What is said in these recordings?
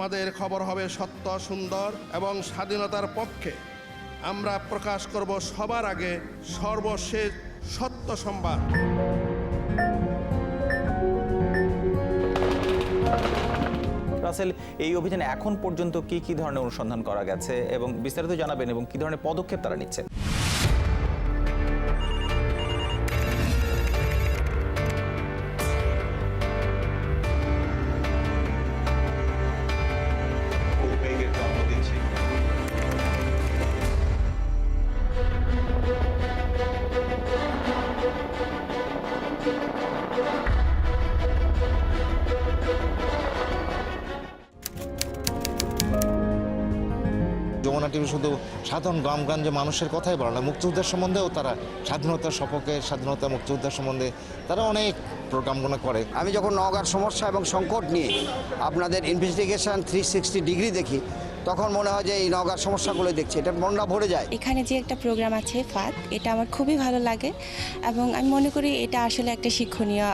আমাদের খবর হবে সত্য, সুন্দর এবং স্বাধীনতার পক্ষে। আমরা প্রকাশ করব সবার আগে সর্বশেষ সত্য সংবাদ। রাসেল, এই অভিযানে এখন পর্যন্ত কি কি ধরনের অনুসন্ধান করা গেছে এবং বিস্তারিত জানাবেন এবং কি ধরনের পদক্ষেপ তারা নিচ্ছে? যমুনা টিভি শুধু সাধারণ গ্রামগঞ্জে মানুষের কথাই বলে না, মুক্তিযুদ্ধের সম্বন্ধেও তারা স্বাধীনতার সপক্ষে, স্বাধীনতা মুক্তিযুদ্ধের সম্বন্ধে তারা অনেক প্রোগ্রামগুলো করে। আমি যখন নওগাঁর সমস্যা এবং সংকট নিয়ে আপনাদের ইনভেস্টিগেশন 360 ডিগ্রি দেখি, তখন মনে হয় যে এই নওগাঁর সমস্যাগুলো দেখছি, এটা মনটা ভরে যায়। এখানে যে একটা প্রোগ্রাম আছে ফাত, এটা আমার খুবই ভালো লাগে এবং আমি মনে করি এটা আসলে একটা শিক্ষণীয়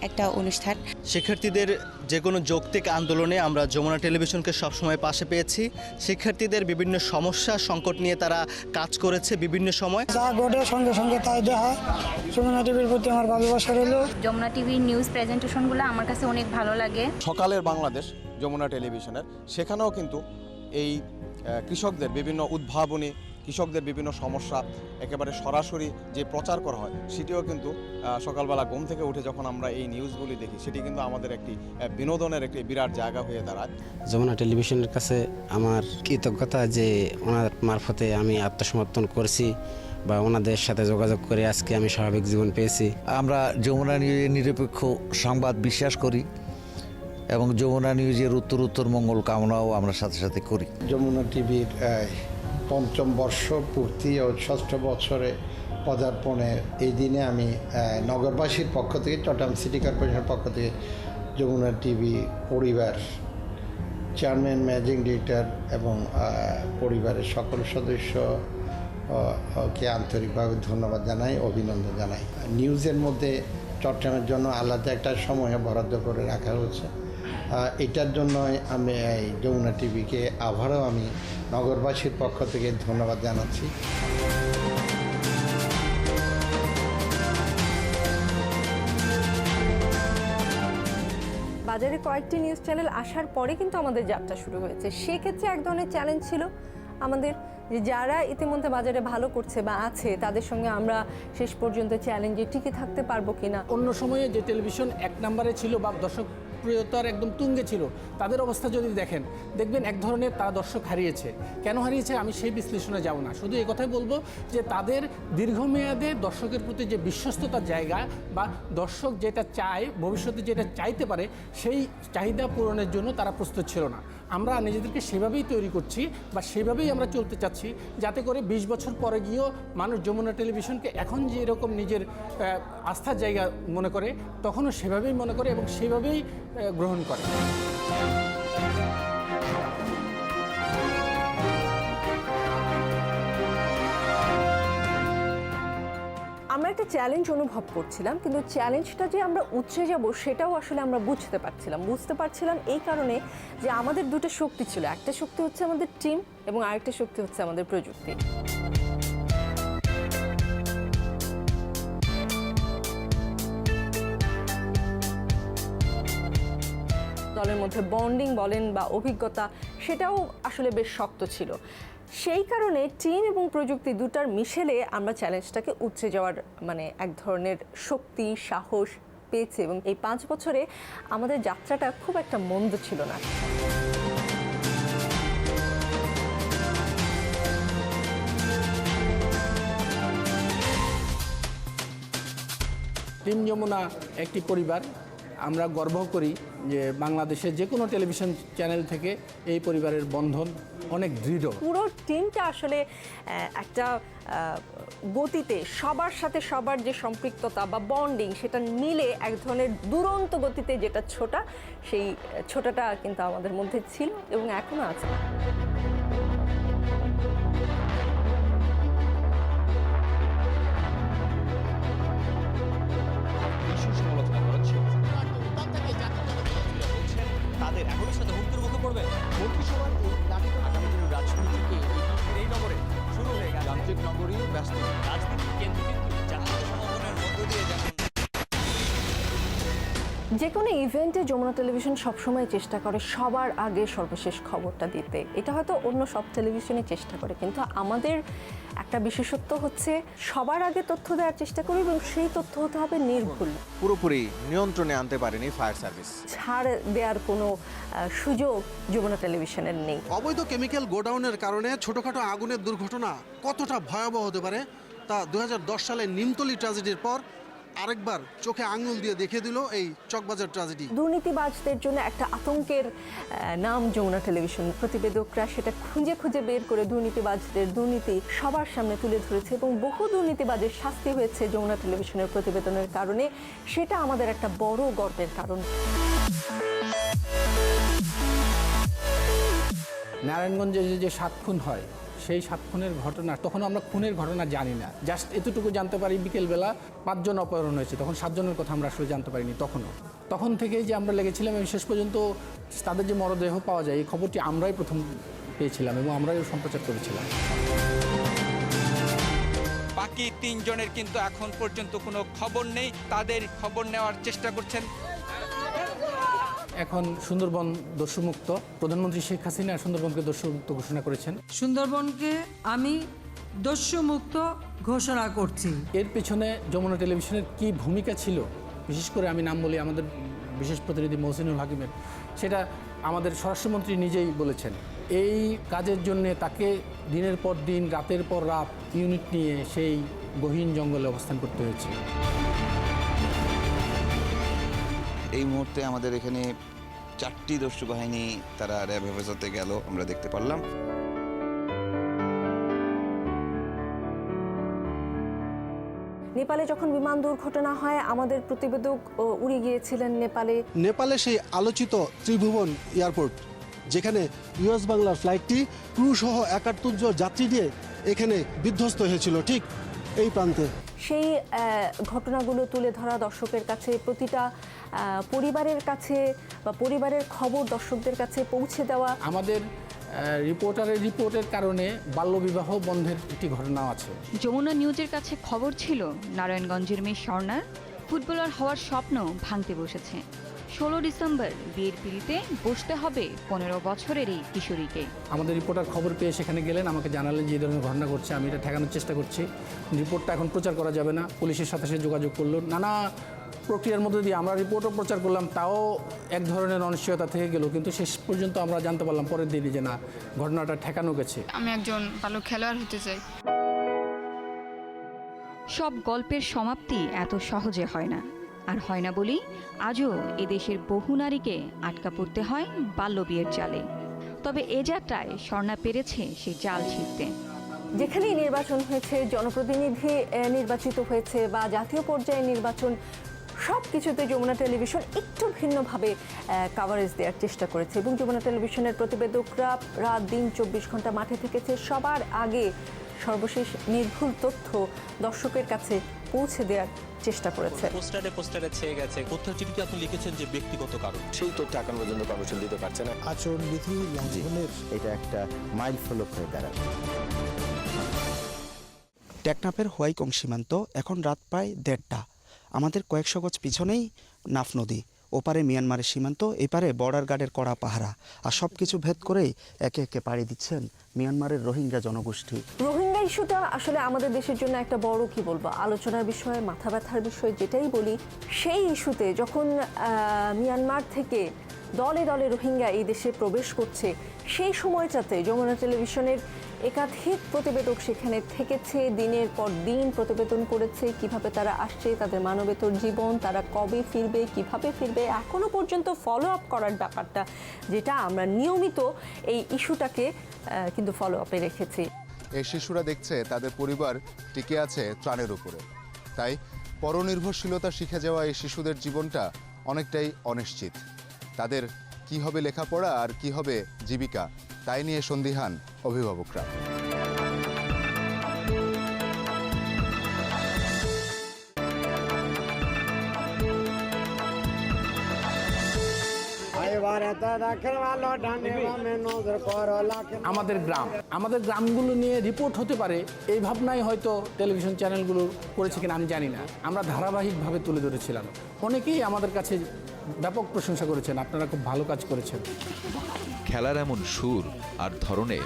একটা অনুষ্ঠান। শিক্ষার্থীদের যে কোনো যৌক্তিক আন্দোলনে আমরা যমুনা টেলিভিশনকে সবসময় পাশে পেয়েছি। শিক্ষার্থীদের বিভিন্ন সমস্যা সংকট নিয়ে তারা কাজ করেছে বিভিন্ন সময়। যা ঘটে সঙ্গে সঙ্গে তাই দেখা। যমুনা টিভির প্রতি আমার ভালোবাসা রইল। যমুনা টিভির নিউজ প্রেজেন্টেশনগুলো আমার কাছে অনেক ভালো লাগে। সকালের বাংলাদেশ যমুনা টেলিভিশনের, সেখানেও কিন্তু এই কৃষকদের বিভিন্ন উদ্ভাবনী, কৃষকদের বিভিন্ন সমস্যা একেবারে সরাসরি যে প্রচার করা হয়, সেটিও কিন্তু সকালবেলা ঘুম থেকে উঠে যখন আমরা এই নিউজগুলি দেখি, সেটি কিন্তু আমাদের একটি বিনোদনের একটি বিরাট জায়গা হয়ে দাঁড়ায়। যমুনা টেলিভিশনের কাছে আমার কৃতজ্ঞতা যে ওনার মারফতে আমি আত্মসমর্পণ করছি বা ওনাদের সাথে যোগাযোগ করে আজকে আমি স্বাভাবিক জীবন পেয়েছি। আমরা যমুনা নিউজের নিরপেক্ষ সংবাদ বিশ্বাস করি এবং যমুনা নিউজের উত্তর মঙ্গল কামনাও আমরা সাথে সাথে করি। যমুনা টিভির ৫ম বর্ষ পূর্তি ও ৬ষ্ঠ বছরে পদার্পণের এই দিনে আমি নগরবাসীর পক্ষ থেকে, চট্টগ্রাম সিটি কর্পোরেশনের পক্ষ থেকে যমুনা টিভি পরিবার, চেয়ারম্যান, ম্যানেজিং ডিরেক্টর এবং পরিবারের সকল সদস্যকে আন্তরিকভাবে ধন্যবাদ জানাই, অভিনন্দন জানাই। নিউজের মধ্যে চট্টগ্রামের জন্য আলাদা একটা সময় বরাদ্দ করে রাখা হয়েছে। এটার জন্য আমি এই যমুনা টিভিকে আবারও আমি নগরবাসীর পক্ষ থেকে ধন্যবাদ জানাচ্ছি। বাজারে কয়েকটি নিউজ চ্যানেল আসার পরে কিন্তু আমাদের যাত্রা শুরু হয়েছে। সেক্ষেত্রে এক ধরনের চ্যালেঞ্জ ছিল আমাদের, যে যারা ইতিমধ্যে বাজারে ভালো করছে বা আছে, তাদের সঙ্গে আমরা শেষ পর্যন্ত চ্যালেঞ্জে টিকে থাকতে পারবো কিনা। অন্য সময়ে যে টেলিভিশন এক নম্বরে ছিল বা দর্শক প্রিয়তার একদম তুঙ্গে ছিল, তাদের অবস্থা যদি দেখবেন এক ধরনের তারা দর্শক হারিয়েছে। কেন হারিয়েছে আমি সেই বিশ্লেষণে যাব না, শুধু এই কথাই বলবো যে তাদের দীর্ঘমেয়াদে দর্শকের প্রতি যে বিশ্বস্ততার জায়গা বা দর্শক যেটা চায়, ভবিষ্যতে যেটা চাইতে পারে, সেই চাহিদা পূরণের জন্য তারা প্রস্তুত ছিল না। আমরা নিজেদেরকে সেভাবেই তৈরি করছি বা সেভাবেই আমরা চলতে চাচ্ছি, যাতে করে ২০ বছর পরে গিয়েও মানুষ যমুনা টেলিভিশনকে এখন যে এরকম নিজের আস্থার জায়গা মনে করে, তখনও সেভাবেই মনে করে এবং সেভাবেই গ্রহণ করে। আমরা একটা চ্যালেঞ্জ অনুভব করছিলাম, কিন্তু চ্যালেঞ্জটা যে আমরা উৎরে যাব সেটাও আসলে আমরা বুঝতে পারছিলাম এই কারণে যে আমাদের দুটো শক্তি ছিল। একটা শক্তি হচ্ছে আমাদের টিম এবং আরেকটা শক্তি হচ্ছে আমাদের প্রযুক্তি। দলের মধ্যে বন্ডিং বলেন বা অভিজ্ঞতা, সেটাও আসলে বেশ শক্ত ছিল। সেই কারণে টিম এবং প্রযুক্তি দুটার মিশেলে আমরা চ্যালেঞ্জটাকে উৎরে যাওয়ার এক ধরনের শক্তি, সাহস পেয়েছি এবং এই 5 বছরে আমাদের যাত্রাটা খুব একটা মন্দ ছিল না। টিম যমুনা একটি পরিবার। আমরা গর্ব করি যে বাংলাদেশের যে কোনো টেলিভিশন চ্যানেল থেকে এই পরিবারের বন্ধন অনেক দৃঢ়। পুরো টিমটা আসলে একটা গতিতে সবার সাথে সবার যে সম্পৃক্ততা বা বন্ডিং, সেটা মিলে এক ধরনের দুরন্ত গতিতে যেটা ছোটা, সেই ছোটাটা কিন্তু আমাদের মধ্যে ছিল এবং এখনো আছে। তাদের এখন সাথে হুমকির মুখে পড়বে। নগরীও ব্যস্ত। রাজনীতির কেন্দ্র কিন্তু জাতীয় সমাগমের মধ্য দিয়ে যেমন যে কোনো ইভেন্টে যমুনা টেলিভিশন সবসময় চেষ্টা করে সবার আগে সর্বশেষ খবরটা দিতে। এটা হয়তো অন্য সব টেলিভিশনই চেষ্টা করে, কিন্তু আমাদের একটা বিশেষত্ব হচ্ছে সবার আগে তথ্য দেওয়ার চেষ্টা করি এবং সেই তথ্য হতে হবে নির্ভুল। পুরোপুরি নিয়ন্ত্রণে আনতে পারেনি ফায়ার সার্ভিস। ছাড় দেওয়ার কোনো সুযোগ যমুনা টেলিভিশনের নেই। অবৈধ কেমিক্যাল গোডাউনের কারণে ছোটখাটো আগুনের দুর্ঘটনা কতটা ভয়াবহ হতে পারে তা 2010 সালে নিমতলী ট্র্যাজেডির পর আরেকবার চোখে আঙুল দিয়ে দেখিয়ে দিল এই চকবাজার ট্র্যাজেডি। দুর্নীতিবাজদের জন্য একটা আতঙ্কের নাম যমুনা টেলিভিশন। প্রতিবেদকরা সেটা খুঁজে খুঁজে বের করে দুর্নীতিবাজদের দুর্নীতি সবার সামনে তুলে ধরেছে এবং বহু দুর্নীতিবাজের শাস্তি হয়েছে যমুনা টেলিভিশনের প্রতিবেদনের কারণে। সেটা আমাদের একটা বড় গর্বের কারণ। নারায়ণগঞ্জে যে 7 খুন হয়, সেই 7 খুনের ঘটনা তখন আমরা খুনের ঘটনা জানি না, জাস্ট এতটুকু জানতে পারি বিকেলবেলা 5 জন অপহরণ হয়েছে, তখন 7 জনের কথা আমরা আসলে জানতে পারিনি। তখন থেকেই যে আমরা লেগেছিলাম এবং শেষ পর্যন্ত তাদের যে মরদেহ পাওয়া যায় এই খবরটি আমরাই প্রথম পেয়েছিলাম এবং আমরাই সম্প্রচার করেছিলাম। বাকি 3 জনের কিন্তু এখন পর্যন্ত কোনো খবর নেই, তাদের খবর নেওয়ার চেষ্টা করছেন। এখন সুন্দরবন দস্যুমুক্ত। প্রধানমন্ত্রী শেখ হাসিনা সুন্দরবনকে দস্যুমুক্ত ঘোষণা করেছেন। সুন্দরবনকে আমি দস্যুমুক্ত ঘোষণা করছি। এর পেছনে যমুনা টেলিভিশনের কি ভূমিকা ছিল, বিশেষ করে আমি নাম বলি আমাদের বিশেষ প্রতিনিধি মহসিনুল হাকিমের, সেটা আমাদের স্বরাষ্ট্রমন্ত্রী নিজেই বলেছেন। এই কাজের জন্য তাকে দিনের পর দিন রাতের পর রাত ইউনিট নিয়ে সেই গহীন জঙ্গলে অবস্থান করতে হয়েছে। এই মুহূর্তে আমাদের এখানে 4টি দস্যু বাহিনী তারা র্যাব হেফাজতে গেল, আমরা দেখতে পারলাম। নেপালে যখন বিমান দুর্ঘটনা হয় আমাদের প্রতিবেদক উড়ে গিয়েছিলেন নেপালে সেই আলোচিত ত্রিভুবন এয়ারপোর্ট, যেখানে ইউএস বাংলার ফ্লাইটটি ক্রু সহ 71 জন যাত্রী নিয়ে এখানে বিধ্বস্ত হয়েছিল, ঠিক এই প্রান্তে। সেই ঘটনাগুলো তুলে ধরা দর্শকের কাছে, প্রতিটা পরিবারের কাছে বা পরিবারের খবর দর্শকদের কাছে পৌঁছে দেওয়া। আমাদের রিপোর্টের কারণে বাল্যবিবাহ বন্ধের একটি ঘটনাও আছে। যমুনা নিউজের কাছে খবর ছিল নারায়ণগঞ্জের মেয়ে স্বর্ণার ফুটবলার হওয়ার স্বপ্ন ভাঙতে বসেছে। 16 ডিসেম্বর বিয়ের পিড়িতে বসতে হবে 15 বছরের এই কিশোরীকে। আমাদের রিপোর্টার খবর পেয়ে সেখানে গেলেন, আমাকে জানালেন যে এই ধরনের ঘটনা ঘটছে, আমি এটা ঠেকানোর চেষ্টা করছি। রিপোর্টটা এখন প্রচার করা যাবে না, পুলিশের সাথে সে যোগাযোগ করলো, নানা প্রক্রিয়ার মধ্যে দিয়ে আমরা রিপোর্টও প্রচার করলাম, তাও এক ধরনের অনিশ্চয়তা থেকে গেল। কিন্তু শেষ পর্যন্ত আমরা জানতে পারলাম পরের দিনই যে না, ঘটনাটা ঠেকানো গেছে। আমি একজন ভালো খেলোয়াড় হতে চাই। সব গল্পের সমাপ্তি এত সহজে হয় না, আর হয় না বলেই আজও এদেশের বহু নারীকে আটকা পড়তে হয় বাল্যবিয়ের জালে। তবে এ যাত্রায় স্বর্ণা পেরেছে সেই জাল ছিঁড়তে। যেখানেই নির্বাচন হয়েছে, জনপ্রতিনিধি নির্বাচিত হয়েছে বা জাতীয় পর্যায়ে নির্বাচন, সব কিছুতে যমুনা টেলিভিশন একটু ভিন্নভাবে কাভারেজ দেওয়ার চেষ্টা করেছে এবং যমুনা টেলিভিশনের প্রতিবেদকরা রাত দিন 24 ঘন্টা মাঠে থেকেছে সবার আগে সর্বশেষ নির্ভুল তথ্য দর্শকের কাছে পৌঁছে দেওয়ার চেষ্টা করেছে। পোস্টারে ছেয়ে গেছে। তথ্যচিঠিতে আপনি লিখেছেন যে ব্যক্তিগত কারণ, সেই তথ্য এখন পর্যন্ত কমিশন দিতে পারছে না। আচরণবিধি লঙ্ঘনের এটা একটা মাইল ফলক হয়ে দাঁড়াবে। টেকনাফের হোয়াইকং সীমান্ত, এখন রাত প্রায় 1:30। আমাদের কয়েকশো গজ পিছনেই নাফ নদী, ওপারে মিয়ানমারের সীমান্ত, এপারে বর্ডার গার্ডের কড়া পাহারা, আর সব কিছু ভেদ করেই একে একে পাড়ি দিচ্ছেন মিয়ানমারের রোহিঙ্গা জনগোষ্ঠী। রোহিঙ্গা ইস্যুটা আসলে আমাদের দেশের জন্য একটা বড় আলোচনার বিষয়, মাথা ব্যথার বিষয়, যেটাই বলি। সেই ইস্যুতে যখন মিয়ানমার থেকে দলে দলে রোহিঙ্গা এই দেশে প্রবেশ করছে, সেই সময়টাতে যমুনা টেলিভিশনের একাধিক প্রতিবেদক সেখানে থেকেছে, দিনের পর দিন প্রতিবেদন করেছে কিভাবে তারা আসছে, তাদের মানবেতর জীবন, তারা কবে ফিরবে, কিভাবে ফিরবে, এখনো পর্যন্ত ফলো আপ করার ব্যাপারটা, যেটা আমরা নিয়মিত এই ইস্যুটাকে কিন্তু ফলো আপে রেখেছি। এই শিশুরা দেখছে তাদের পরিবার টিকে আছে ত্রাণের উপরে, তাই পরনির্ভরশীলতা শিখে যাওয়া এই শিশুদের জীবনটা অনেকটাই অনিশ্চিত। তাদের কি হবে লেখাপড়া আর কি হবে জীবিকা, তাই নিয়ে সন্দিহান অভিভাবকরা। আমাদের গ্রামগুলো নিয়ে রিপোর্ট হতে পারে এই ভাবনাই হয়তো টেলিভিশন চ্যানেলগুলো করেছে কিনা আমি জানি না। আমরা ধারাবাহিকভাবে তুলে ধরেছিলাম, অনেকেই আমাদের কাছে ব্যাপক প্রশংসা করেছেন, আপনারা খুব ভালো কাজ করেছেন। খেলার এমন সুর আর ধরনে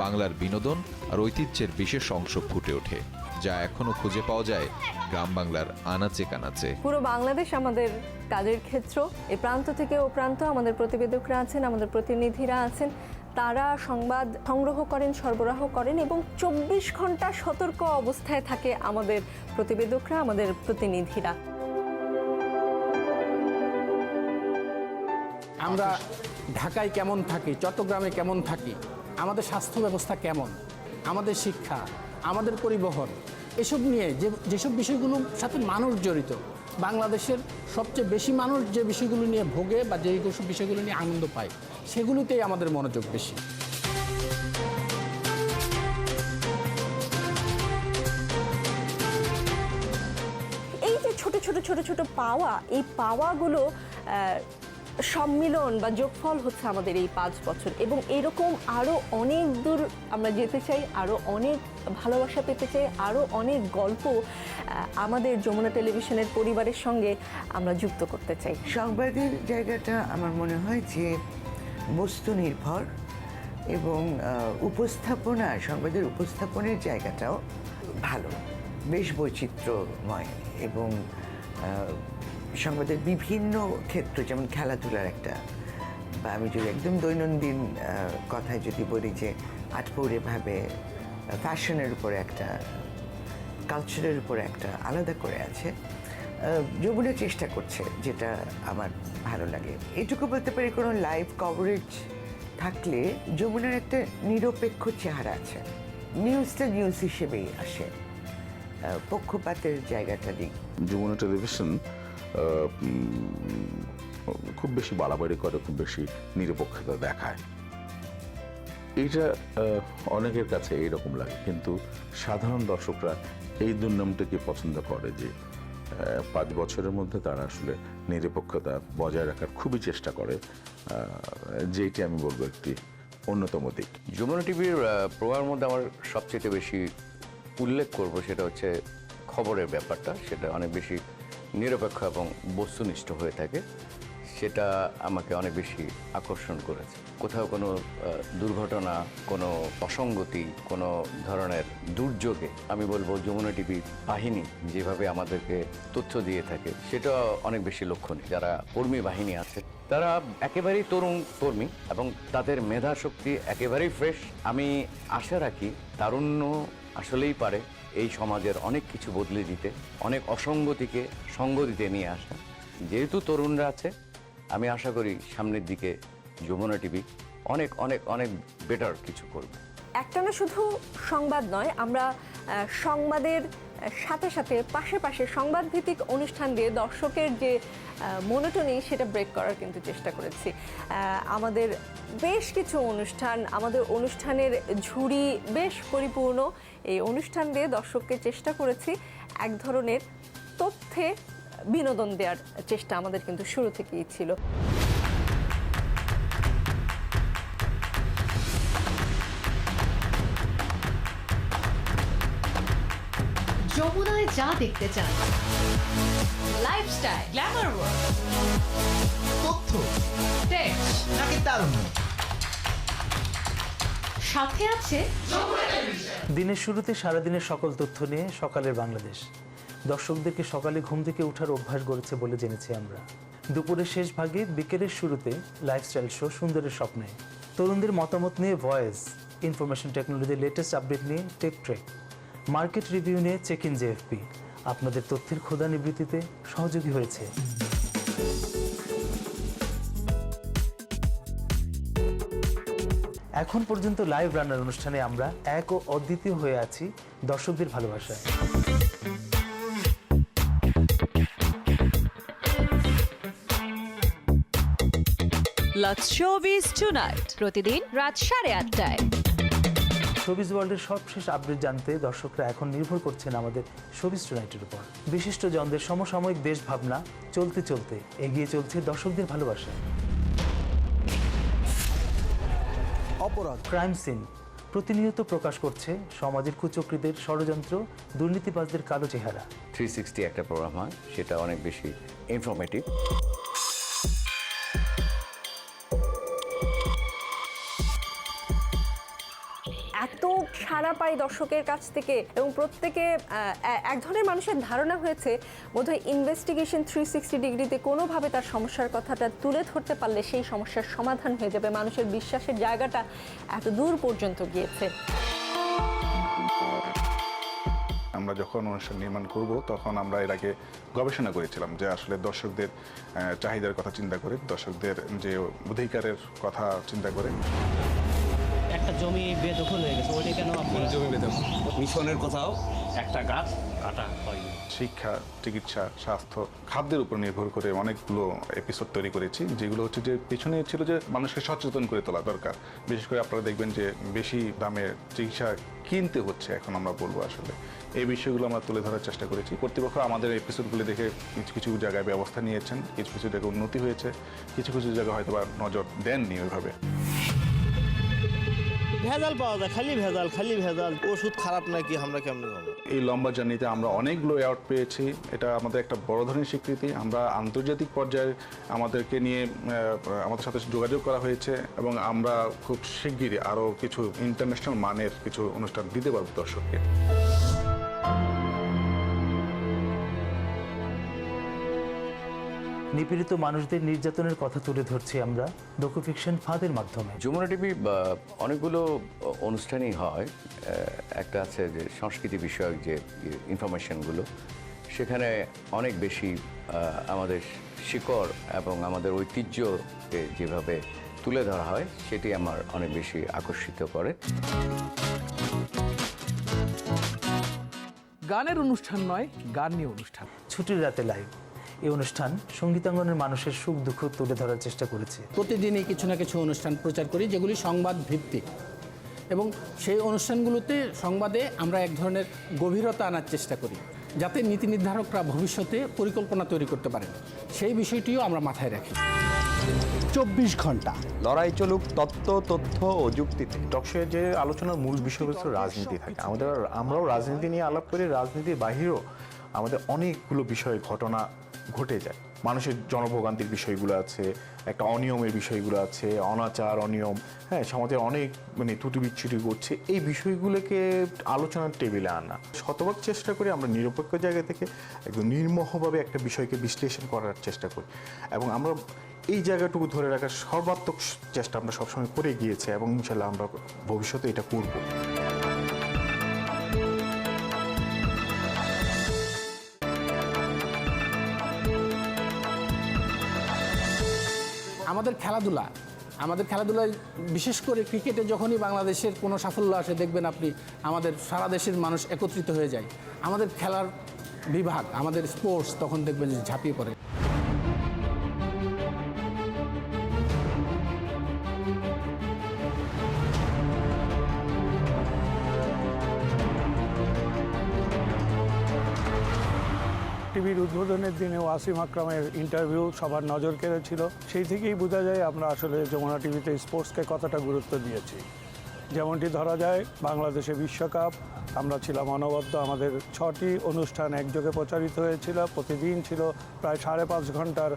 বাংলার বিনোদন আর ঐতিহ্যের বিশেষ অংশ ফুটে ওঠে, যা এখনো খুঁজে পাওয়া যায় গ্রাম বাংলার আনাচে কানাচে। পুরো বাংলাদেশ আমাদের কাজের ক্ষেত্র, এ প্রান্ত থেকে ও প্রান্ত আমাদের প্রতিবেদকরা আছেন, আমাদের প্রতিনিধিরা আছেন, তারা সংবাদ সংগ্রহ করেন, সরবরাহ করেন এবং 24 ঘন্টা সতর্ক অবস্থায় থাকে আমাদের প্রতিবেদকরা, আমাদের প্রতিনিধিরা। আমরা ঢাকায় কেমন থাকি, চট্টগ্রামে কেমন থাকি, আমাদের স্বাস্থ্য ব্যবস্থা কেমন, আমাদের শিক্ষা, আমাদের পরিবহন, এসব নিয়ে যেসব বিষয়গুলোর সাথে মানুষ জড়িত, বাংলাদেশের সবচেয়ে বেশি মানুষ যে বিষয়গুলো নিয়ে ভোগে বা যে বিষয়গুলো নিয়ে আনন্দ পায়, সেগুলোতেই আমাদের মনোযোগ বেশি। এই যে ছোট ছোট পাওয়া, এই পাওয়াগুলো সম্মিলন বা যোগফল হচ্ছে আমাদের এই 5 বছর, এবং এরকম আরও অনেক দূর আমরা যেতে চাই, আরও অনেক ভালোবাসা পেতে চাই, আরও অনেক গল্প আমাদের যমুনা টেলিভিশনের পরিবারের সঙ্গে আমরা যুক্ত করতে চাই। সংবাদের জায়গাটা আমার মনে হয় যে বস্তু নির্ভর, এবং উপস্থাপনা, সংবাদের উপস্থাপনের জায়গাটাও ভালো, বেশ বৈচিত্র্যময়, এবং সংবাদের বিভিন্ন ক্ষেত্র, যেমন খেলাধুলার একটা, বা আমি যদি একদম দৈনন্দিন কথায় যদি বলি যে আটপৌরেভাবে ফ্যাশনের উপরে একটা, কালচারের উপরে একটা আলাদা করে আছে, যমুনা চেষ্টা করছে, যেটা আমার ভালো লাগে। এটুকু বলতে পারি, কোনো লাইভ কভারেজ থাকলে যমুনার একটা নিরপেক্ষ চেহারা আছে, নিউজটা নিউজ হিসেবেই আসে, পক্ষপাতের জায়গাটা দিই। যমুনা টেলিভিশন খুব বেশি বাড়াবাড়ি করে, খুব বেশি নিরপেক্ষতা দেখায়, এইটা অনেকের কাছে এইরকম লাগে। কিন্তু সাধারণ দর্শকরা এই দুর্নামটাকে পছন্দ করে, যে 5 বছরের মধ্যে তারা আসলে নিরপেক্ষতা বজায় রাখার খুবই চেষ্টা করে, যেটি আমি বলবো একটি অন্যতম দিক। যমুনা টিভির প্রোগ্রামের মধ্যে আমার সবচেয়ে বেশি উল্লেখ করব সেটা হচ্ছে খবরের ব্যাপারটা, সেটা অনেক বেশি নিরপেক্ষ এবং বস্তুনিষ্ঠ হয়ে থাকে, সেটা আমাকে অনেক বেশি আকর্ষণ করেছে। কোথাও কোনো দুর্ঘটনা, কোনো অসঙ্গতি, কোনো ধরনের দুর্যোগে আমি বলবো যমুনা টিভি বাহিনী যেভাবে আমাদেরকে তথ্য দিয়ে থাকে, সেটা অনেক বেশি লক্ষণীয়। যারা কর্মী বাহিনী আছে তারা একেবারেই তরুণ কর্মী এবং তাদের মেধা শক্তি একেবারেই ফ্রেশ। আমি আশা রাখি তারুণ্য আসলেই পারে এই সমাজের অনেক কিছু বদলে দিতে, অনেক অসঙ্গতিকে সঙ্গ দিতে নিয়ে আসা। যেহেতু তরুণরা আছে, আমি আশা করি সামনের দিকে যমুনা টিভি অনেক অনেক অনেক বেটার কিছু করবে। একটা না শুধু সংবাদ নয়, আমরা সংবাদের সাথে সাথে পাশে সংবাদ ভিত্তিক অনুষ্ঠান দিয়ে দর্শকের যে মনোটনি সেটা ব্রেক করার কিন্তু চেষ্টা করেছি। আমাদের বেশ কিছু অনুষ্ঠান, আমাদের অনুষ্ঠানের ঝুড়ি বেশ পরিপূর্ণ। এই অনুষ্ঠান দিয়ে দর্শককে চেষ্টা করেছি এক ধরনের তথ্যে বিনোদন দেওয়ার চেষ্টা আমাদের কিন্তু শুরু থেকেই ছিল। যমুনায় যা দেখতে চান, লাইফস্টাইল, গ্ল্যামার ওয়ার্ল্ড, তথ্য, টেক্সট নাকি তারুণ্য, সাথে আছে দিনের শুরুতে সারাদিনের সকল তথ্য নিয়ে সকালের বাংলাদেশ। দর্শকদেরকে সকালে ঘুম থেকে ওঠার অভ্যাস গড়েছে বলে জেনেছি আমরা। দুপুরের শেষ ভাগে, বিকেলের শুরুতে লাইফস্টাইল শো সুন্দরের স্বপ্নে, তরুণদের মতামত নিয়ে ভয়েস, ইনফরমেশন টেকনোলজির লেটেস্ট আপডেট নিয়ে টেক ট্রেক, মার্কেট রিভিউ নিয়ে চেক ইন জেএফপি আপনাদের তথ্যের ক্ষুধা নিবৃত্তিতে সহযোগী হয়েছে। এখন পর্যন্ত লাইভ রান্নার অনুষ্ঠানে আমরা এক ও অদ্বিতীয় হয়ে আছি দর্শকদের ভালোবাসায়। লাক্স শোবিজ টুনাইট, প্রতিদিন রাত 8:30টায়। শোবিজ ওয়ার্ল্ডের সবশেষ আপডেট জানতে দর্শকরা এখন নির্ভর করছেন আমাদের শোবিজ টুনাইটের উপর। বিশিষ্ট জনদের সমসাময়িক দেশ ভাবনা চলতে চলতে এগিয়ে চলছে দর্শকদের ভালোবাসা। অপরাধ, ক্রাইম সিন প্রতিনিয়ত প্রকাশ করছে সমাজের কুচক্রীদের ষড়যন্ত্র, দুর্নীতিবাজদের কালো চেহারা। 360 একটা প্রোগ্রাম হয়, সেটা অনেক বেশি ইনফরমেটিভ। এত সাড়া পাই দর্শকের কাছ থেকে এবং প্রত্যেকে এক ধরনের মানুষের ধারণা হয়েছে বোধহয় ইনভেস্টিগেশন 360 ডিগ্রিতে কোনোভাবে তার সমস্যার কথাটা তুলে ধরতে পারলে সেই সমস্যার সমাধান হয়ে যাবে। মানুষের বিশ্বাসের জায়গাটা এত দূর পর্যন্ত গিয়েছে। আমরা যখন অনুষ্ঠান নির্মাণ করব তখন আমরা এর আগে গবেষণা করেছিলাম যে আসলে দর্শকদের চাহিদার কথা চিন্তা করে, দর্শকদের যে অধিকারের কথা চিন্তা করে। একটা জমি বেদখল হয়ে গেছে, ওইটা কেন জমি বেদখল? মিশনের কোথাও একটা গাছ কাটা হয়নি। শিক্ষা, চিকিৎসা, স্বাস্থ্য, খাদ্যের উপর নির্ভর করে অনেকগুলো এপিসোড তৈরি করেছি, যেগুলো হচ্ছে যে পেছনে ছিল যে মানুষকে সচেতন করে তোলা দরকার। বিশেষ করে আপনারা দেখবেন যে বেশি দামে চিকিৎসা কিনতে হচ্ছে, এখন আমরা বলবো আসলে এই বিষয়গুলো আমরা তুলে ধরার চেষ্টা করেছি। কর্তৃপক্ষ আমাদের এপিসোডগুলো দেখে কিছু কিছু জায়গায় ব্যবস্থা নিয়েছেন, কিছু কিছু জায়গায় উন্নতি হয়েছে, কিছু কিছু জায়গায় হয়তো বা নজর দেননি ওইভাবে। ভেজাল পাওয়া যায়, খালি ভেজাল, খালি ভেজাল। ওষুধ খারাপ নাকি আমরা কেমনে খাবো? এই লম্বা জার্নিতে আমরা অনেকগুলো অ্যাওয়ার্ড পেয়েছি, এটা আমাদের একটা বড় ধরনের স্বীকৃতি। আমরা আন্তর্জাতিক পর্যায়ে আমাদেরকে নিয়ে আমাদের সাথে যোগাযোগ করা হয়েছে এবং আমরা খুব শিগগিরই আরও কিছু ইন্টারন্যাশনাল মানের কিছু অনুষ্ঠান দিতে পারবো দর্শককে। নিপীড়িত মানুষদের নির্যাতনের কথা তুলে ধরছি আমরা ডকুফিকশন ফাঁদের মাধ্যমে। যমুনা টিভি অনেকগুলো অনুষ্ঠানই হয়। একটা আছে যে সংস্কৃতি বিষয়ক যে ইনফরমেশনগুলো, সেখানে অনেক বেশি আমাদের শিকড় এবং আমাদের ঐতিহ্যকে যেভাবে তুলে ধরা হয় সেটি আমার অনেক বেশি আকর্ষিত করে। গানের অনুষ্ঠান নয়, গান নিয়ে অনুষ্ঠান। ছুটির রাতে লাইভ এই অনুষ্ঠান সঙ্গীতাঙ্গনের মানুষের সুখ দুঃখ তুলে ধরার চেষ্টা করেছে। প্রতিদিনই কিছু না কিছু অনুষ্ঠান প্রচার করি যেগুলি সংবাদ ভিত্তিক, এবং সেই অনুষ্ঠানগুলোতে সংবাদে আমরা এক ধরনের গভীরতা আনার চেষ্টা করি, যাতে নীতি নির্ধারকরা ভবিষ্যতে পরিকল্পনা তৈরি করতে পারেন, সেই বিষয়টিও আমরা মাথায় রাখি। 24 ঘন্টা লড়াই চলুক তত্ত্ব, তথ্য ও যুক্তিতে। টকশোয়ে যে আলোচনার মূল বিষয়বস্তু রাজনীতি থাকে, আমরাও রাজনীতি নিয়ে আলাপ করি। রাজনীতির বাহিরেও আমাদের অনেকগুলো বিষয় ঘটনা ঘটে যায়। মানুষের জনভোগান্তির বিষয়গুলো আছে, একটা অনিয়মের বিষয়গুলো আছে, অনাচার, অনিয়ম, হ্যাঁ, সমাজে অনেক ত্রুটি বিচ্ছুটি করছে। এই বিষয়গুলোকে আলোচনার টেবিলে আনা, শতভাগ চেষ্টা করি আমরা নিরপেক্ষ জায়গা থেকে একদম নির্মোহভাবে একটা বিষয়কে বিশ্লেষণ করার চেষ্টা করি, এবং আমরা এই জায়গাটুকু ধরে রাখার সর্বাত্মক চেষ্টা আমরা সবসময় করে গিয়েছি এবং ইনশাল্লাহ আমরা ভবিষ্যতে এটা করব। আমাদের খেলাধুলায় বিশেষ করে ক্রিকেটে যখনই বাংলাদেশের কোনো সাফল্য আসে, দেখবেন আপনি আমাদের সারা দেশের মানুষ একত্রিত হয়ে যায়। আমাদের খেলার বিভাগ, আমাদের স্পোর্টস তখন দেখবেন যে ঝাঁপিয়ে পড়ে। টিভির উদ্বোধনের দিনে ওয়াসিম আকরামের ইন্টারভিউ সবার নজর কেড়েছিল। সেই থেকেই বোঝা যায় আমরা আসলে যমুনা টিভিতে স্পোর্টসকে কতটা গুরুত্ব দিয়েছি। যেমনটি ধরা যায় বাংলাদেশে বিশ্বকাপ, আমরা ছিলাম অনবদ্য, আমাদের 6টি অনুষ্ঠান একযোগে প্রচারিত হয়েছিল, প্রতিদিন ছিল প্রায় 5.5 ঘন্টার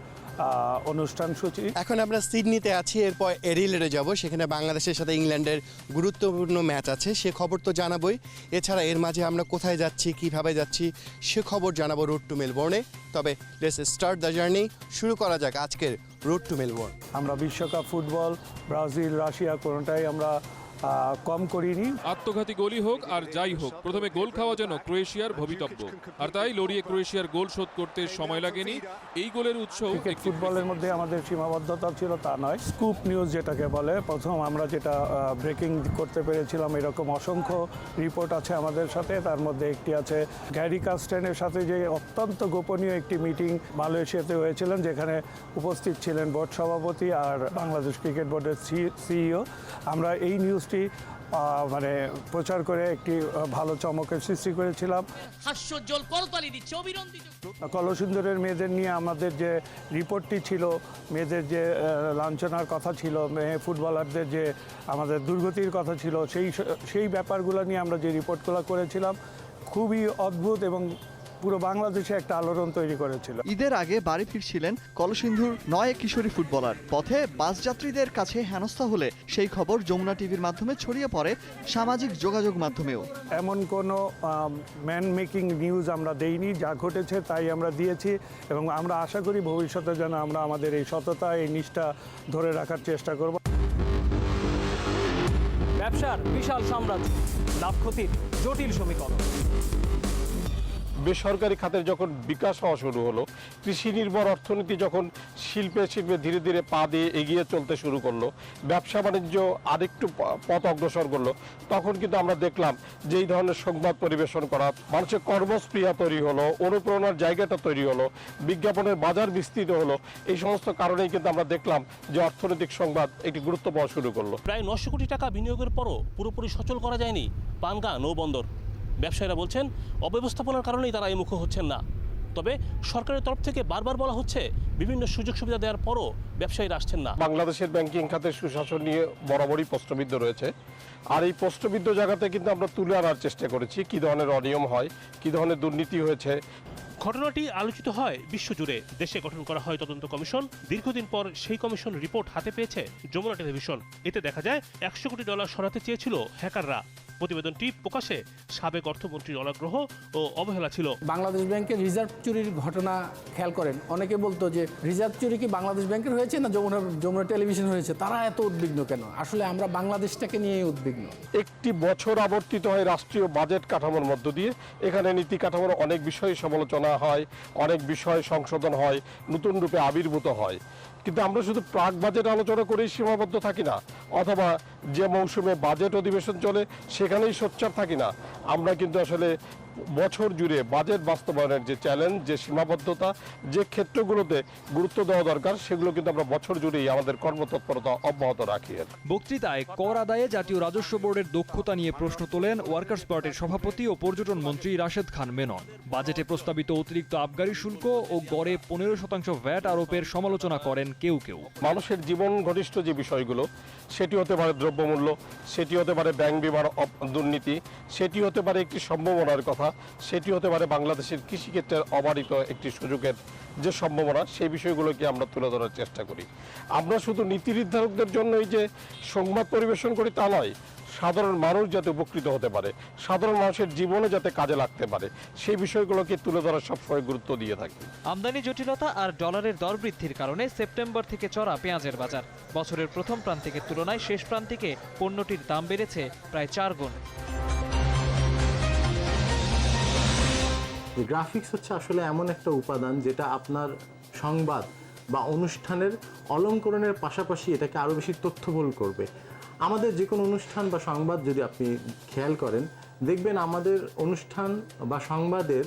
অনুষ্ঠান সূচি। এখন আমরা সিডনিতে আছি, এরপর এডিলেডে যাব, সেখানে বাংলাদেশের সাথে ইংল্যান্ডের গুরুত্বপূর্ণ ম্যাচ আছে, সে খবর তো জানাবোই। এছাড়া এর মাঝে আমরা কোথায় যাচ্ছি, কিভাবে যাচ্ছি, সে খবর জানাবো রোড টু মেলবোর্নে। তবে লেটস স্টার্ট দ্য জার্নি, শুরু করা যাক আজকের রোড টু মেলবোর্ন। আমরা বিশ্বকাপ ফুটবল, ব্রাজিল, রাশিয়া কোনোটাই আমরা কম করিনি। আত্মঘাতী গোলই হোক আর যাই হোক, প্রথমে গোল খাওয়া যেন ক্রোয়েশিয়ার ভবিতব্য, আর তাই লড়িয়ে ক্রোয়েশিয়ার গোল শোধ করতে সময় লাগেনি। এই গোলের উৎস ক্রিকেট ফুটবলের মধ্যে আমাদের সীমাবদ্ধতা ছিল তা নয়, স্কুপ নিউজ যেটাকে বলে, প্রথম আমরা যেটা ব্রেকিং করতে পেরেছিলাম, এরকম অসংখ্য রিপোর্ট আছে আমাদের সাথে। তার মধ্যে একটি আছে গ্যারি কাস্টেনের সাথে যে অত্যন্ত গোপনীয় একটি মিটিং মালয়েশিয়াতে হয়েছিলেন, যেখানে উপস্থিত ছিলেন বোর্ড সভাপতি আর বাংলাদেশ ক্রিকেট বোর্ডের সিইও। আমরা এই নিউজটি মানে প্রচার করে একটি ভালো চমকের সৃষ্টি করেছিলাম। হাস্যোজ্জ্বল করতালি দিচ্ছে, অভিনন্দিত। কলসিন্দুরের মেয়েদের নিয়ে আমাদের যে রিপোর্টটি ছিল, মেয়েদের যে লাঞ্ছনার কথা ছিল, মেয়ে ফুটবলারদের যে আমাদের দুর্গতির কথা ছিল, সেই ব্যাপারগুলো নিয়ে আমরা যে রিপোর্টগুলো করেছিলাম খুবই অদ্ভুত এবং পুরো বাংলাদেশে একটা আলোড়ন তৈরি করেছিল। ঈদের আগে বাড়ি ফিরছিলেন কলসিন্ধুর 9 কিশোরী ফুটবলার। পথে বাস যাত্রীদের কাছে হেনস্থা হলে সেই খবর যমুনা টিভির মাধ্যমে ছড়িয়ে পড়ে সামাজিক যোগাযোগ মাধ্যমেও। এমন কোনো ম্যান মেকিং নিউজ আমরা দেইনি, যা ঘটেছে তাই আমরা দিয়েছি এবং আমরা আশা করি ভবিষ্যতে যেন আমরা আমাদের এই সততা, এই নিষ্ঠা ধরে রাখার চেষ্টা করব। ব্যবসার বিশাল সাম্রাজ্য, লাভ ক্ষতির জটিল সমীকরণ। বেসরকারি খাতের যখন বিকাশ হওয়া শুরু হলো, কৃষি নির্ভর অর্থনীতি যখন শিল্পে ধীরে ধীরে পা দিয়ে এগিয়ে চলতে শুরু করলো, ব্যবসা বাণিজ্য আরেকটু পথ অগ্রসর করলো, তখন কিন্তু আমরা দেখলাম যে এই ধরনের সংবাদ পরিবেশন করা, মানুষের কর্মস্পৃহা তৈরি হলো, অনুপ্রেরণার জায়গাটা তৈরি হলো, বিজ্ঞাপনের বাজার বিস্তৃত হলো। এই সমস্ত কারণেই কিন্তু আমরা দেখলাম যে অর্থনৈতিক সংবাদ একটি গুরুত্ব পাওয়া শুরু করলো। প্রায় 900 কোটি টাকা বিনিয়োগের পরও পুরোপুরি সচল করা যায়নি পানগাঁ নৌবন্দর। ব্যবসায়ীরা বলছেন অব্যবস্থাপনার কারণেই তারা মুখ হচ্ছেন না। তবে সরকারের তরফ থেকে বারবার বলা হচ্ছে বিভিন্ন সুযোগ সুবিধা দেওয়ার পরও ব্যবসায়ীরা আসছেন না। বাংলাদেশের ব্যাংকিং খাতের সুশাসন নিয়ে বরাবরই প্রশ্নবিদ্ধ রয়েছে, আর এই প্রশ্নবিদ্ধ জায়গাতে কিন্তু আমরা তুলে আনার চেষ্টা করেছি কী ধরনের অনিয়ম হয়, কী ধরনের দুর্নীতি হয়েছে। ঘটনাটি আলোচিত হয় বিশ্বজুড়ে। দেশে গঠন করা হয় তদন্ত কমিশন। দীর্ঘদিন পর সেই কমিশন রিপোর্ট হাতে পেয়েছে যমুনা টেলিভিশন। এতে দেখা যায় $100 কোটি সরাতে চেয়েছিল হ্যাকাররা। প্রতিবেদনটি প্রকাশে সাবেক অর্থমন্ত্রীর অনাগ্রহ ও অবহেলা ছিল। বাংলাদেশ ব্যাংকের রিজার্ভ চুরির ঘটনা খেয়াল করেন, অনেকে বলতো যে রিজার্ভ চুরি কি বাংলাদেশ ব্যাংকের হয়েছে না যমুনা টেলিভিশন হয়েছে, তারা এত উদ্বিগ্ন কেন? আসলে আমরা বাংলাদেশটাকে নিয়েই উদ্বিগ্ন। একটি বছর আবর্তিত হয় রাষ্ট্রীয় বাজেট কাঠামোর মধ্য দিয়ে। এখানে নীতি কাঠামোর অনেক বিষয়ে সমালোচনা হয়, অনেক বিষয় সংশোধন হয়, নতুন রূপে আবির্ভূত হয়। কিন্তু আমরা শুধু প্রাক বাজেট আলোচনা করেই সীমাবদ্ধ থাকি না, অথবা যে মৌসুমে বাজেট অধিবেশন চলে সেখানেই সোচ্চার থাকি না। আমরা কিন্তু আসলে বছর জুড়ে বাজেট বাস্তবায়নের যে চ্যালেঞ্জ, যে সীমাবদ্ধতা, যে ক্ষেত্রগুলোতে গুরুত্ব দেওয়া দরকার, সেগুলো কিন্তু আমরা বছর জুড়েই আমাদের কর্মতৎপরতা অব্যাহত রাখি। বক্তৃতায় কর আদায়ে জাতীয় রাজস্ব বোর্ডের দক্ষতা নিয়ে প্রশ্ন তোলেন ওয়ার্কার্স পার্টির সভাপতি ও পর্যটন মন্ত্রী রাশেদ খান মেনন। বাজেটে প্রস্তাবিত অতিরিক্ত আবগারি শুল্ক ও গড়ে 15% ভ্যাট আরোপের সমালোচনা করেন কেউ কেউ। মানুষের জীবন ঘনিষ্ঠ যে বিষয়গুলো, সেটি হতে পারে দ্রব্যমূল্য, সেটি হতে পারে ব্যাংক বিমার দুর্নীতি, সেটি হতে পারে একটি সম্ভাবনার কথা, সেটি হতে পারে বাংলাদেশের কৃষিক্ষেত্রের অবারিত একটি সুযোগের যে সম্ভাবনা, সেই বিষয়গুলোকে আমরা তুলে ধরার চেষ্টা করি। আমরা শুধু নীতি নির্ধারকদের জন্যই যে সংবাদ পরিবেশন করি তা নয়, সাধারণ মানুষ যাতে উপকৃত হতে পারে, সাধারণ মানুষের জীবনে যাতে কাজে লাগতে পারে, সেই বিষয়গুলোকে তুলে ধরার সবসময় গুরুত্ব দিয়ে থাকি। আমদানি জটিলতা আর ডলারের দর বৃদ্ধির কারণে সেপ্টেম্বর থেকে চড়া পেঁয়াজের বাজার। বছরের প্রথম প্রান্তিকের তুলনায় শেষ প্রান্তিকে পণ্যটির দাম বেড়েছে প্রায় 4 গুণ। গ্রাফিক্স হচ্ছে আসলে এমন একটা উপাদান যেটা আপনার সংবাদ বা অনুষ্ঠানের অলংকরণের পাশাপাশি এটাকে আরও বেশি তথ্যবহুল করবে। আমাদের যে কোনো অনুষ্ঠান বা সংবাদ যদি আপনি খেয়াল করেন, দেখবেন আমাদের অনুষ্ঠান বা সংবাদের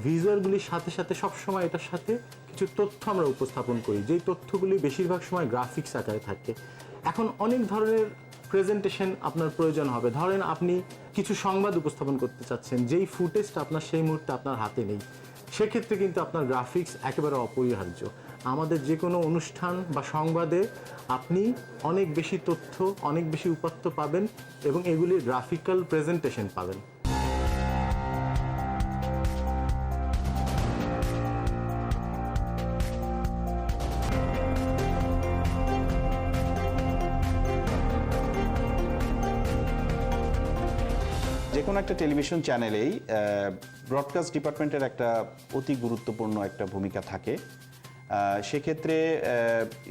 ভিজুয়ালগুলির সাথে সাথে সবসময় এটার সাথে কিছু তথ্য আমরা উপস্থাপন করি, যেই তথ্যগুলি বেশিরভাগ সময় গ্রাফিক্স আকারে থাকে। এখন অনেক ধরনের প্রেজেন্টেশন আপনার প্রয়োজন হবে। ধরেন আপনি কিছু সংবাদ উপস্থাপন করতে চাচ্ছেন, যেই ফুটেজটা আপনার সেই মুহূর্তে আপনার হাতে নেই, সেক্ষেত্রে কিন্তু আপনার গ্রাফিক্স একেবারে অপরিহার্য। আমাদের যে কোনো অনুষ্ঠান বা সংবাদে আপনি অনেক বেশি তথ্য, অনেক বেশি উপাত্ত পাবেন এবং এগুলির গ্রাফিক্যাল প্রেজেন্টেশন পাবেন। যে কোনো একটা টেলিভিশন চ্যানেলেই ব্রডকাস্ট ডিপার্টমেন্টের একটা অতি গুরুত্বপূর্ণ একটা ভূমিকা থাকে। সেক্ষেত্রে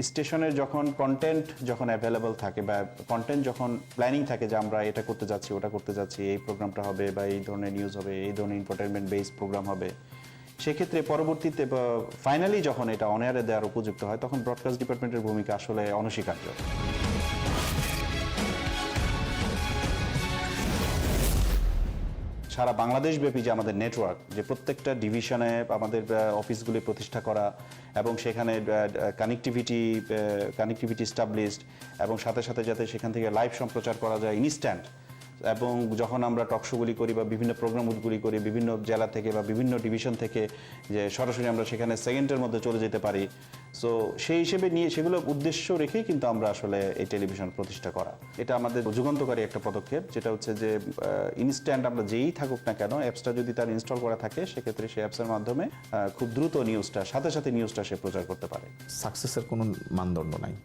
স্টেশনের যখন কন্টেন্ট যখন অ্যাভেলেবল থাকে বা কন্টেন্ট যখন প্ল্যানিং থাকে যে আমরা এটা করতে যাচ্ছি, ওটা করতে যাচ্ছি, এই প্রোগ্রামটা হবে বা এই ধরনের নিউজ হবে, এই ধরনের ইনফোটেনমেন্ট বেসড প্রোগ্রাম হবে, সেক্ষেত্রে পরবর্তীতে ফাইনালি যখন এটা অন এয়ারে দেওয়ার উপযুক্ত হয়, তখন ব্রডকাস্ট ডিপার্টমেন্টের ভূমিকা আসলে অনস্বীকার্য। সারা বাংলাদেশব্যাপী যে আমাদের নেটওয়ার্ক, যে প্রত্যেকটা ডিভিশনে আমাদের অফিসগুলি প্রতিষ্ঠা করা এবং সেখানে কানেক্টিভিটি এস্টাবলিশড এবং সাথে সাথে যাতে সেখান থেকে লাইভ সম্প্রচার করা যায় ইনস্ট্যান্ট, এবং যখন আমরা টকশোগুলি করি বা বিভিন্ন প্রোগ্রামগুলি করি বিভিন্ন জেলা থেকে বা বিভিন্ন ডিভিশন থেকে, যে সরাসরি আমরা সেখানে সেকেন্ডের মধ্যে চলে যেতে পারি, সো সেই হিসেবে নিয়ে সেগুলো উদ্দেশ্য রেখেই কিন্তু আমরা আসলে এই টেলিভিশন প্রতিষ্ঠা করা। এটা আমাদের যুগান্তকারী একটা পদক্ষেপ, যেটা হচ্ছে যে ইনস্ট্যান্ট আমরা যেই থাকুক না কেন, অ্যাপসটা যদি তার ইনস্টল করা থাকে সেক্ষেত্রে সেই অ্যাপসের মাধ্যমে খুব দ্রুত সাথে সাথে নিউজটা সে প্রচার করতে পারে। সাকসেসের কোনো মানদণ্ড নাই,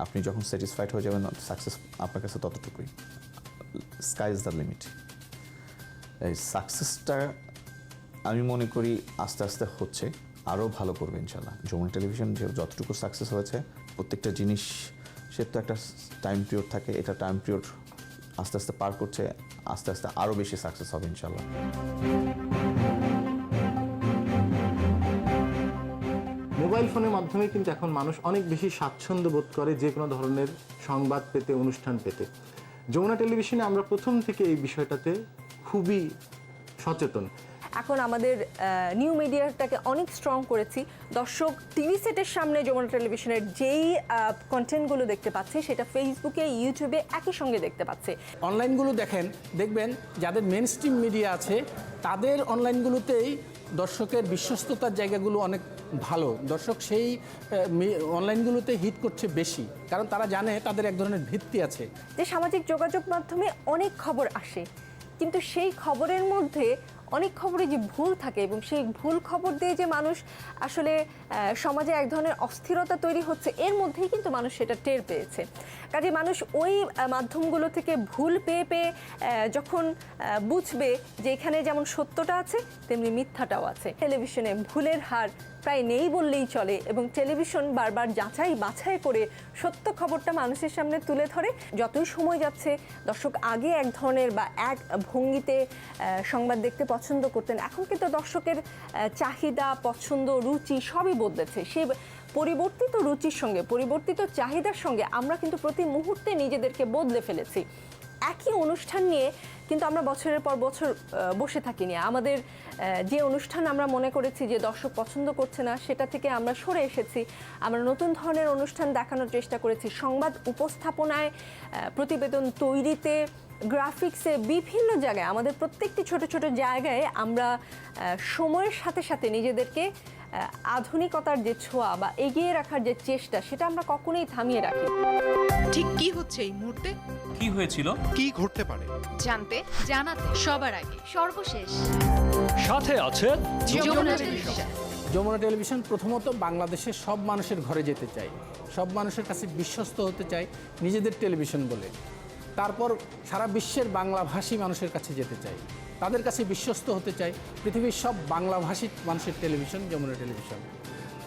আপনি যখন স্যাটিসফাইড হয়ে যাবেন সাকসেস আপনার কাছে ততটুকুই, স্কাই ইজ দ্য লিমিট। এই সাকসেসটা আমি মনে করি আস্তে আস্তে হচ্ছে, আরও ভালো করবে ইনশাল্লাহ। যমুনা টেলিভিশন যে যতটুকু সাকসেস হয়েছে, প্রত্যেকটা জিনিস সে তো একটা টাইম পিরিয়ড থাকে, এটা টাইম পিরিয়ড আস্তে আস্তে পার করছে, আস্তে আস্তে আরও বেশি সাকসেস হবে ইনশাল্লাহ। মোবাইল ফোনের মাধ্যমে কিন্তু এখন মানুষ অনেক বেশি স্বাচ্ছন্দ্য বোধ করে যে কোনো ধরনের সংবাদ পেতে, অনুষ্ঠান পেতে। যমুনা টেলিভিশনে আমরা প্রথম থেকে এই বিষয়টাতে খুবই সচেতন। এখন আমাদের নিউ মিডিয়াটাকে অনেক স্ট্রং করেছি। দর্শক টিভি সেটের সামনে যমুনা টেলিভিশনের যেই কন্টেন্টগুলো দেখতে পাচ্ছে সেটা ফেসবুকে, ইউটিউবে একই সঙ্গে দেখতে পাচ্ছে। অনলাইনগুলো দেখবেন যাদের মেন স্ট্রিম মিডিয়া আছে তাদের অনলাইনগুলোতেই দর্শকের বিশ্বস্ততার জায়গাগুলো অনেক ভালো। দর্শক সেই অনলাইনগুলোতে হিট করছে বেশি, কারণ তারা জানে তাদের এক ধরনের ভিত্তি আছে। যে সামাজিক যোগাযোগ মাধ্যমে অনেক খবর আসে, কিন্তু সেই খবরের মধ্যে অনেক খবরে যে ভুল থাকে এবং সেই ভুল খবর দিয়ে যে মানুষ আসলে সমাজে এক ধরনের অস্থিরতা তৈরি হচ্ছে, এর মধ্যেই কিন্তু মানুষ সেটা টের পেয়েছে। কাজে মানুষ ওই মাধ্যমগুলো থেকে ভুল পেয়ে পেয়ে যখন বুঝবে যে এখানে যেমন সত্যটা আছে তেমনি মিথ্যাটাও আছে। টেলিভিশনে ভুলের হার প্রায় নেই বললেই চলে, এবং টেলিভিশন বারবার যাচাই বাছাই করে সত্য খবরটা মানুষের সামনে তুলে ধরে। যতই সময় যাচ্ছে, দর্শক আগে এক ধরনের বা এক ভঙ্গিতে সংবাদ দেখতে পছন্দ করতেন, এখন কিন্তু দর্শকের চাহিদা, পছন্দ, রুচি সবই বদলেছে। সে পরিবর্তিত রুচির সঙ্গে, পরিবর্তিত চাহিদার সঙ্গে আমরা কিন্তু প্রতি মুহূর্তে নিজেদেরকে বদলে ফেলেছি। একই অনুষ্ঠান নিয়ে কিন্তু আমরা বছরের পর বছর বসে থাকিনি। আমাদের যে অনুষ্ঠান আমরা মনে করেছি যে দর্শক পছন্দ করছে না, সেটা থেকে আমরা সরে এসেছি। আমরা নতুন ধরনের অনুষ্ঠান দেখানোর চেষ্টা করেছি। সংবাদ উপস্থাপনায়, প্রতিবেদন তৈরিতে, গ্রাফিক্সে, বিভিন্ন জায়গায়, আমাদের প্রত্যেকটি ছোট ছোট জায়গায় আমরা সময়ের সাথে সাথে নিজেদেরকে আধুনিকতার যে ছোঁয়া বা এগিয়ে রাখার যে চেষ্টা, সেটা আমরা কখনোই থামিয়ে রাখি। ঠিক কি হচ্ছে এই মুহূর্তে, কি হয়েছিল, কি ঘটতে পারে জানতে জানাতে সবার আগে সর্বশেষ সাথে আছে যমুনা টেলিভিশন। যমুনা টেলিভিশন প্রথমত বাংলাদেশের সব মানুষের ঘরে যেতে চাই, সব মানুষের কাছে বিশ্বস্ত হতে চাই নিজেদের টেলিভিশন বলে। তারপর সারা বিশ্বের বাংলাভাষী মানুষের কাছে যেতে চাই, তাদের কাছে বিশ্বস্ত হতে চাই। পৃথিবীর সব বাংলাভাষী মানুষের টেলিভিশন যমুনা টেলিভিশন।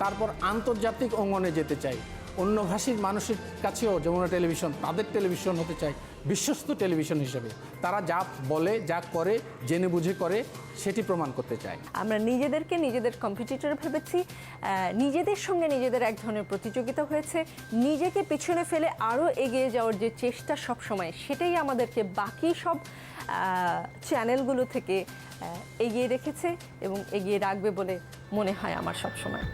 তারপর আন্তর্জাতিক অঙ্গনে যেতে চাই, অন্য ভাষীর মানুষের কাছেও যমুনা টেলিভিশন তাদের টেলিভিশন হতে চাই, বিশ্বস্ত টেলিভিশন হিসেবে। তারা যা বলে, যা করে, জেনে বুঝে করে, সেটি প্রমাণ করতে চায়। আমরা নিজেদেরকে নিজেদের কম্পিটিটর ভেবেছি, নিজেদের সঙ্গে নিজেদের এক ধরনের প্রতিযোগিতা হয়েছে। নিজেকে পিছনে ফেলে আরও এগিয়ে যাওয়ার যে চেষ্টা সব সময়, সেটাই আমাদেরকে বাকি সব চ্যানেলগুলো থেকে এগিয়ে রেখেছে এবং এগিয়ে রাখবে বলে মনে হয় আমার সব সময়।